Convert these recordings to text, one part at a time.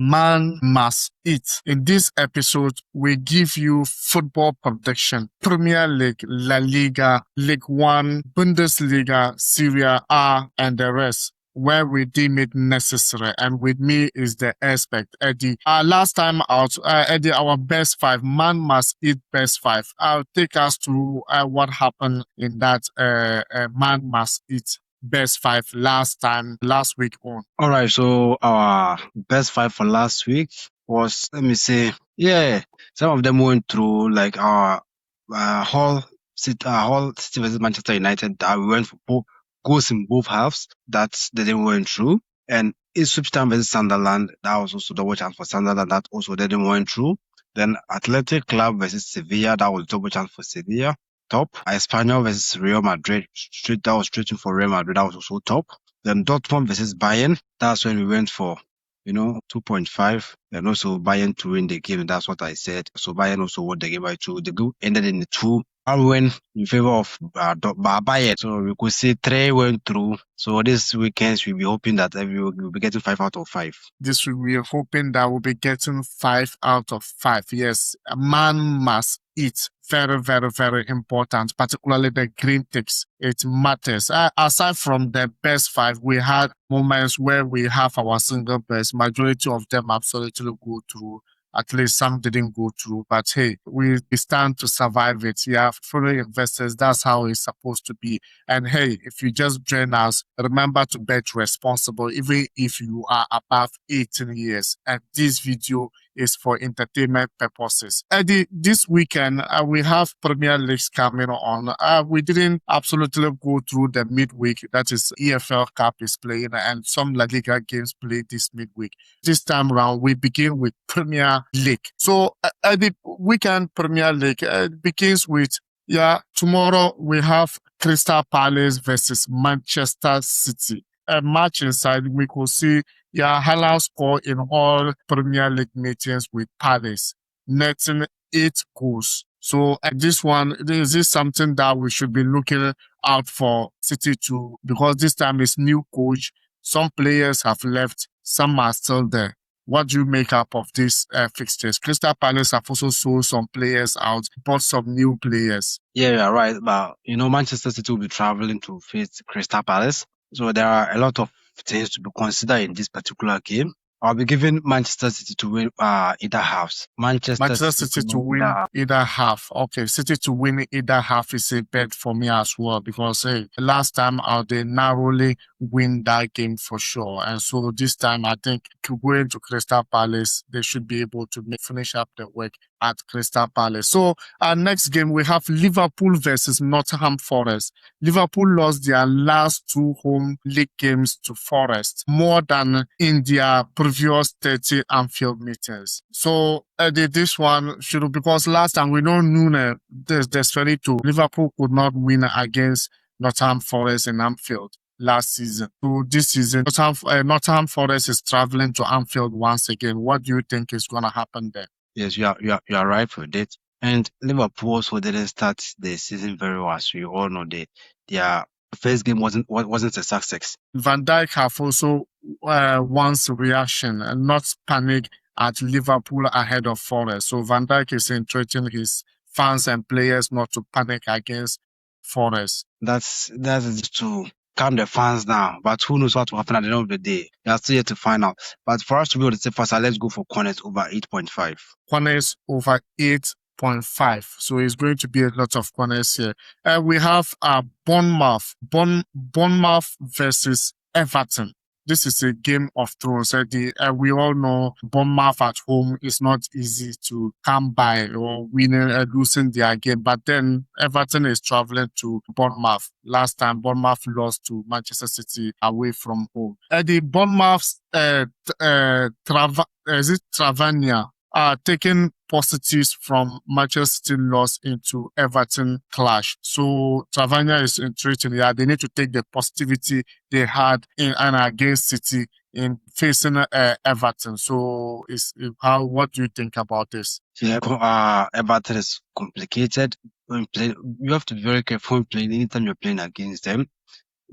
Man must eat. In this episode, we give you football prediction, Premier League, La Liga, Ligue 1, Bundesliga, Serie A, and the rest, where we deem it necessary. And with me is the expert, Eddie. Last time out, Eddie, our best five, man must eat best five. I'll take us through what happened in that man must eat best five last week on. All right, so our best five for last week was, let me say, some of them went through like our Hull City versus Manchester United. That we went for goals in both halves. That they didn't went through, and Ipswich Town versus Sunderland. That was also double chance for Sunderland. That also they didn't went through. Then Athletic Club versus Sevilla. That was double chance for Sevilla. Top. Espanyol versus Real Madrid. That was straight in for Real Madrid. That was also top. Then Dortmund versus Bayern. That's when we went for, 2.5. And also Bayern to win the game. That's what I said. So Bayern also won the game by 2. The game ended in the 2. I went in favor of Bayern. So we could say 3 went through. So this weekend we'll be hoping that we'll be getting 5 out of 5. This week we are hoping that we'll be getting 5 out of 5. Yes, a man must eat. Very, very, very important, particularly the green ticks. It matters. Aside from the best 5, we had moments where we have our single best. Majority of them absolutely go through. At least some didn't go through, but hey, we stand to survive it. Yeah, for investors, that's how it's supposed to be. And hey, if you just join us, remember to bet responsible, even if you are above 18 years. And this video is for entertainment purposes. Eddie, this weekend, we have Premier Leagues coming on. We didn't absolutely go through the midweek. That is EFL Cup is playing and some La Liga games played this midweek. This time around, we begin with Premier League. So the weekend Premier League begins with, tomorrow we have Crystal Palace versus Manchester City. A match inside, we could see, Haaland score in all Premier League meetings with Palace, netting 8 goals. So this one, is this something that we should be looking out for City to, because this time is new coach. Some players have left, some are still there. What do you make up of these fixtures? Crystal Palace have also sold some players out, bought some new players. Yeah, you're right. But, Manchester City will be traveling to face Crystal Palace. So there are a lot of things to be considered in this particular game. I'll be giving Manchester City to win either halves. Manchester City to win either half. Okay, City to win either half is a bet for me as well, because hey, last time they narrowly win that game for sure. And so this time I think going to Crystal Palace, they should be able to finish up the work at Crystal Palace. So our next game, we have Liverpool versus Nottingham Forest. Liverpool lost their last 2 home league games to Forest, more than in their previous 30 Anfield meetings. So this one should, because last time we know Nunes, there's 22. Liverpool could not win against Nottingham Forest in Anfield last season. So this season, Nottingham Forest is traveling to Anfield once again. What do you think is going to happen there? Yes, you are right with it. And Liverpool also didn't start the season very well, as we all know. Their first game wasn't a success. Van Dijk have also wants reaction and not panic at Liverpool ahead of Forest. So Van Dijk is entreating his fans and players not to panic against Forest. That's to calm the fans down. But who knows what will happen at the end of the day? We are still yet to find out. But for us to be able to say first, let's go for corners over 8.5. Corners over 8.5. So it's going to be a lot of corners here. We have Bournemouth versus Everton. This is a game of thrones. We all know Bournemouth at home is not easy to come by or winning and losing their game. But then Everton is traveling to Bournemouth. Last time Bournemouth lost to Manchester City away from home. The Bournemouth's Travania are taking positives from Manchester City loss into Everton clash. So Travania is entreating that they need to take the positivity they had in and against City in facing Everton. So what do you think about this? Yeah, Everton is complicated. You have to be very careful when playing. Anytime you're playing against them,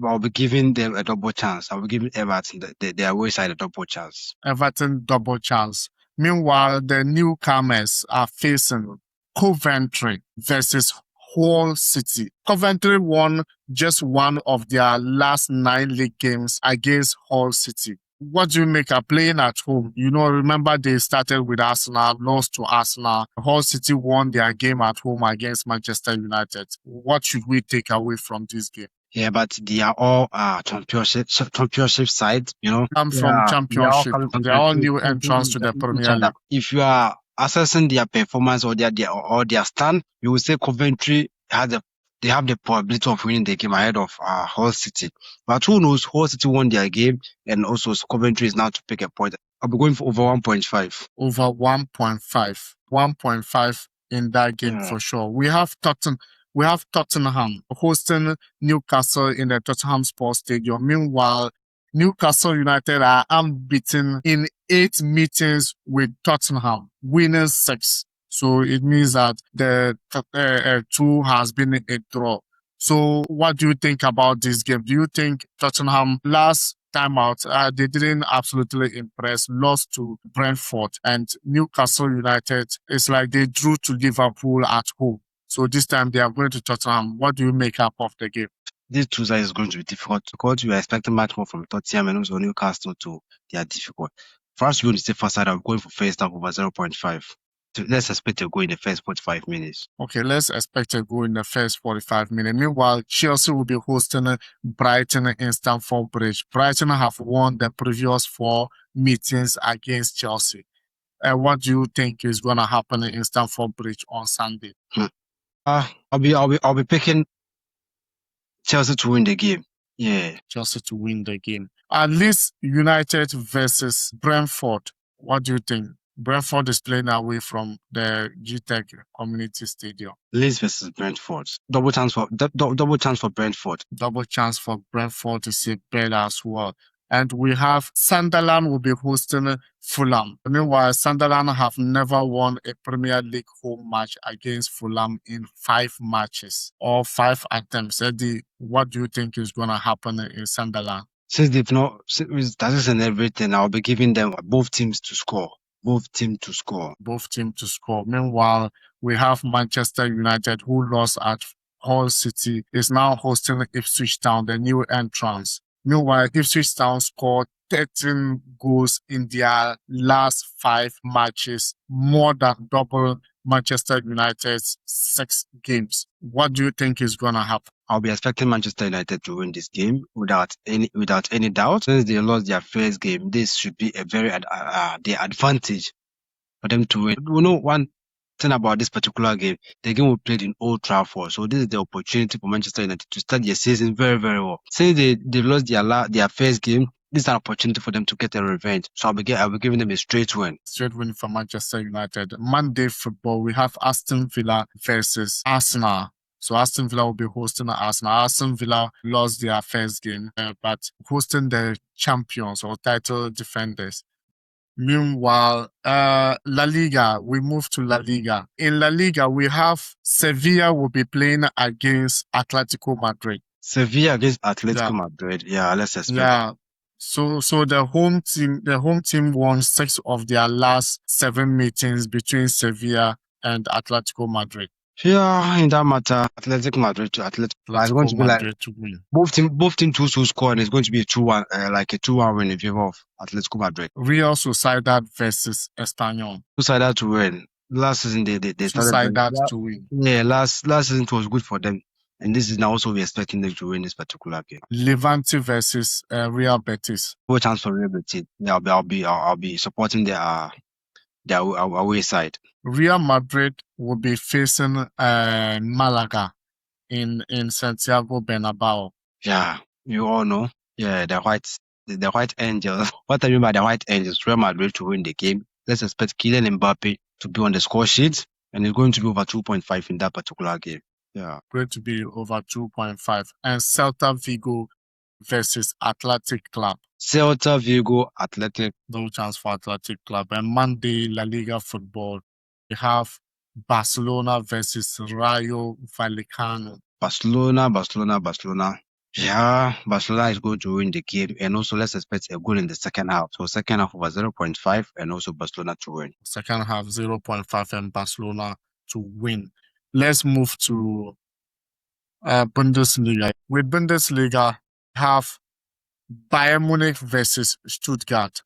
I'll be giving them a double chance. I'll be giving Everton their away side a double chance. Everton double chance. Meanwhile, the newcomers are facing Coventry versus Hull City. Coventry won just one of their last 9 league games against Hull City. What do you make of playing at home? Remember they started with Arsenal, lost to Arsenal. Hull City won their game at home against Manchester United. What should we take away from this game? Yeah, but they are all championship side, Come from Yeah, they are all Championship. coming from They're all championship new entrants to the each Premier other. League. If you are assessing their performance or their stand, you will say Coventry they have the probability of winning the game ahead of Hull City. But who knows? Hull City won their game, and also Coventry is now to pick a point. I'll be going for over 1.5. Over 1.5. 1.5 in that game Yeah. for sure. We have Tottenham hosting Newcastle in the Tottenham Sports Stadium. Meanwhile, Newcastle United are unbeaten in 8 meetings with Tottenham, winning 6. So it means that the 2 has been a draw. So what do you think about this game? Do you think Tottenham last time out, they didn't absolutely impress, lost to Brentford, and Newcastle United, it's like they drew to Liverpool at home. So this time they are going to Tottenham. What do you make up of the game? These two sides is going to be difficult because you are expecting much more from Tottenham and also Newcastle too. They are difficult. For us, we're going to say first side, I'm going for first half over 0.5. So let's expect a goal in the first 45 minutes. Okay, let's expect a goal in the first 45 minutes. Meanwhile, Chelsea will be hosting Brighton in Stamford Bridge. Brighton have won the previous 4 meetings against Chelsea. What do you think is going to happen in Stamford Bridge on Sunday? I'll be picking Chelsea to win the game. Yeah. Chelsea to win the game. At least United versus Brentford. What do you think? Brentford is playing away from the GTech Community Stadium. Leeds versus Brentford. Double chance for Brentford. Double chance for Brentford to see better as well. And we have Sunderland will be hosting Fulham. Meanwhile, Sunderland have never won a Premier League home match against Fulham in 5 matches or 5 attempts. Eddie, what do you think is going to happen in Sunderland? Since they've not, that is and everything, I'll be giving them both teams to score. Both teams to score. Meanwhile, we have Manchester United, who lost at Hull City, is now hosting Ipswich Town, the new entrants. Meanwhile, Ipswich Town scored 13 goals in their last 5 matches, more than double Manchester United's 6 games. What do you think is going to happen? I'll be expecting Manchester United to win this game without any doubt. Since they lost their first game, this should be a very their advantage for them to win. We know one thing about this particular game. The game was played in Old Trafford, so this is the opportunity for Manchester United to start their season very, very well. Since they lost their first game, this is an opportunity for them to get a revenge. So I'll be giving them a straight win. Straight win for Manchester United. Monday football, we have Aston Villa versus Arsenal. So Aston Villa will be hosting Arsenal. Aston Villa lost their first game, but hosting the champions or title defenders. Meanwhile, La Liga, we move to La Liga. In La Liga, we have Sevilla will be playing against Atletico Madrid. Sevilla against Atletico Madrid. Yeah, let's expect. Yeah. So the home team won 6 of their last 7 meetings between Sevilla and Atletico Madrid. Yeah, in that matter, Atletico Madrid to Atletico is going to be like to win. Both teams to score, and it's going to be a 2-1, like a 2-1 win in favor of Atletico Madrid. Real Sociedad versus Espanyol. Sociedad to win. Last season they started Sociedad to win. Yeah, last season it was good for them, and this is now also we're expecting them to win this particular game. Levante versus Real Betis. No chance for Real Betis. Yeah, I'll be supporting their away side. Real Madrid will be facing Malaga in Santiago Bernabeu. Yeah, you all know. Yeah, the white angels. What I mean by the white angels, Real Madrid to win the game. Let's expect Kylian Mbappe to be on the score sheet, and it's going to be over 2.5 in that particular game. Yeah, going to be over 2.5. And Celta Vigo versus Athletic Club. Celta Vigo, Athletic. No chance for Athletic Club. And Monday, La Liga football, we have Barcelona versus Rayo Vallecano. Barcelona. Yeah, Barcelona is going to win the game, and also let's expect a goal in the second half. So second half over 0.5, and also Barcelona to win. Second half 0.5 and Barcelona to win. Let's move to Bundesliga. With Bundesliga, have Bayern Munich versus Stuttgart.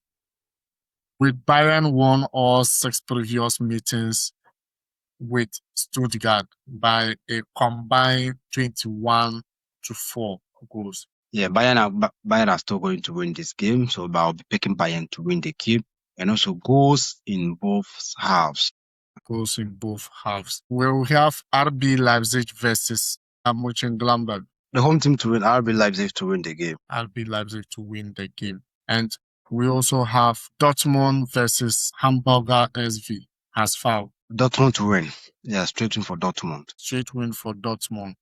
With Bayern won all 6 previous meetings with Stuttgart by a combined 21-4 goals. Yeah, Bayern are still going to win this game, so I'll be picking Bayern to win the game, and also goals in both halves. Goals in both halves. We'll have RB Leipzig versus Mönchengladbach. The home team to win, RB Leipzig to win the game. RB Leipzig to win the game. And we also have Dortmund versus Hamburger SV as foul. Dortmund to win. Yeah, straight win for Dortmund. Straight win for Dortmund.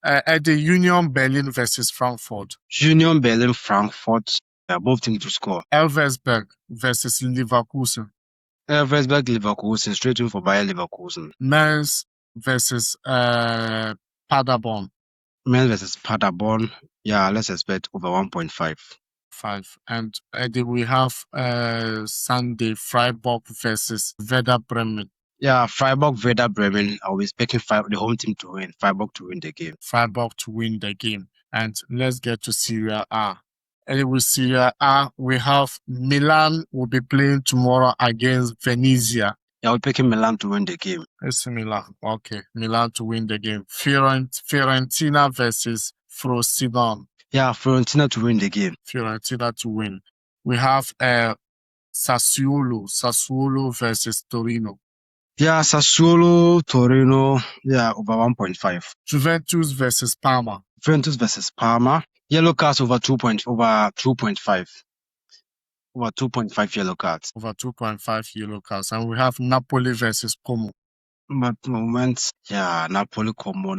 At the Union Berlin versus Frankfurt. Union Berlin, Frankfurt, both teams to score. Elversberg versus Leverkusen. Elversberg, Leverkusen, straight win for Bayer Leverkusen. Mainz versus Paderborn. Mainz versus Paderborn. Yeah, let's expect over 1.5. And we have Sunday Freiburg versus Werder Bremen. Yeah, Freiburg, Werder Bremen. I'll be expecting the home team to win. Freiburg to win the game. Freiburg to win the game. And let's get to Serie A. And with Serie A, we have Milan will be playing tomorrow against Venezia. Yeah, we're picking Milan to win the game. It's Milan. Okay, Milan to win the game. Fiorentina versus Frosinone. Yeah, Fiorentina to win the game. Fiorentina to win. We have Sassuolo versus Torino. Yeah, Sassuolo, Torino, yeah, over 1.5. Juventus versus Parma. Juventus versus Parma. Yellow cards over 2.5. Over 2.5 yellow cards. Over 2.5 yellow cards. And we have Napoli versus Como. But moment, yeah, Napoli, Como.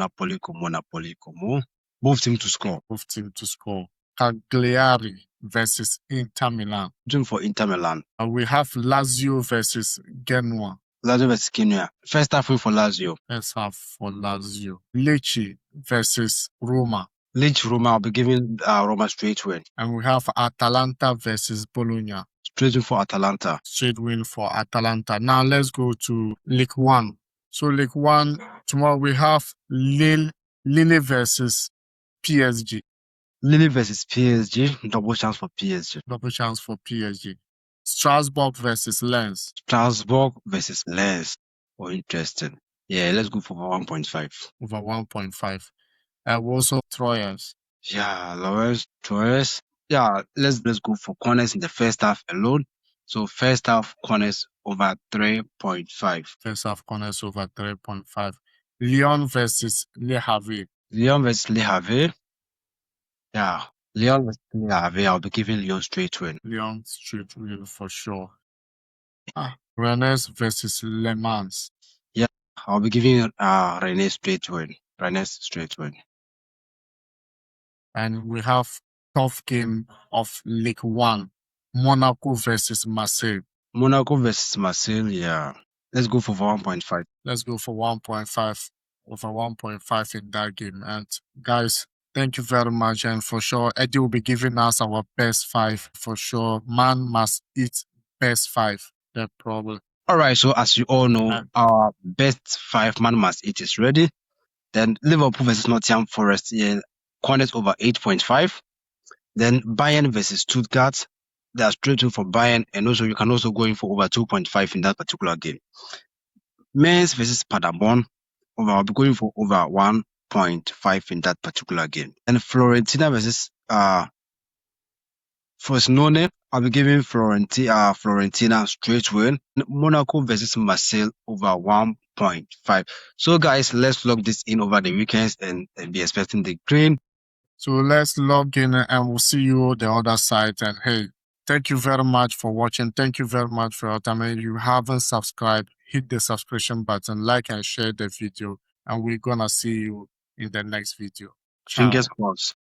Both teams to score. Both teams to score. Cagliari versus Inter Milan. Doing for Inter Milan. And we have Lazio versus Genoa. Lazio versus Genoa. First half win for Lazio. First half for Lazio. Lecce versus Roma. Lecce, Roma. I'll be giving Roma straight win. And we have Atalanta versus Bologna. Straight win for Atalanta. Straight win for Atalanta. Now let's go to Ligue 1. So Ligue 1, tomorrow we have Lille versus PSG. Lille versus PSG. Double chance for PSG. Double chance for PSG. Strasbourg versus Lens. Strasbourg versus Lens. Oh, interesting. Yeah, let's go for 1.5. Over 1.5. We also Troyes. Yeah, Lawrence, Troyes. Yeah, let's go for corners in the first half alone. So first half corners over 3.5. First half corners over 3.5. Lyon versus Le Havre. Lyon versus Le Havre. Yeah, Lyon versus Le Havre. I'll be giving Lyon straight win. Lyon straight win for sure. Rennes versus Le Mans. Yeah, I'll be giving Rennes straight win. Rennes straight win. And we have tough game of Ligue 1. Monaco versus Marseille. Monaco versus Marseille, yeah. Let's go for 1.5. Let's go for 1.5. Over 1.5 in that game. And guys, thank you very much. And for sure, Eddie will be giving us our best 5 for sure. Man must eat best 5. No problem. All right. So as you all know, our best 5 man must eat is ready. Then Liverpool versus Nottingham Forest, yeah, corners over 8.5. Then Bayern versus Stuttgart. They are straight in for Bayern, and also you can also go in for over 2.5 in that particular game. Mainz versus Paderborn. I'll be going for over 1.5 in that particular game. And Fiorentina versus Frosinone, I'll be giving Fiorentina straight win. Monaco versus Marseille over 1.5. So guys, let's log this in over the weekends and be expecting the green. So let's log in and we'll see you the other side. And hey, thank you very much for watching. Thank you very much for your time. And if you haven't subscribed, hit the subscription button, like and share the video. And we're gonna see you in the next video. Fingers crossed.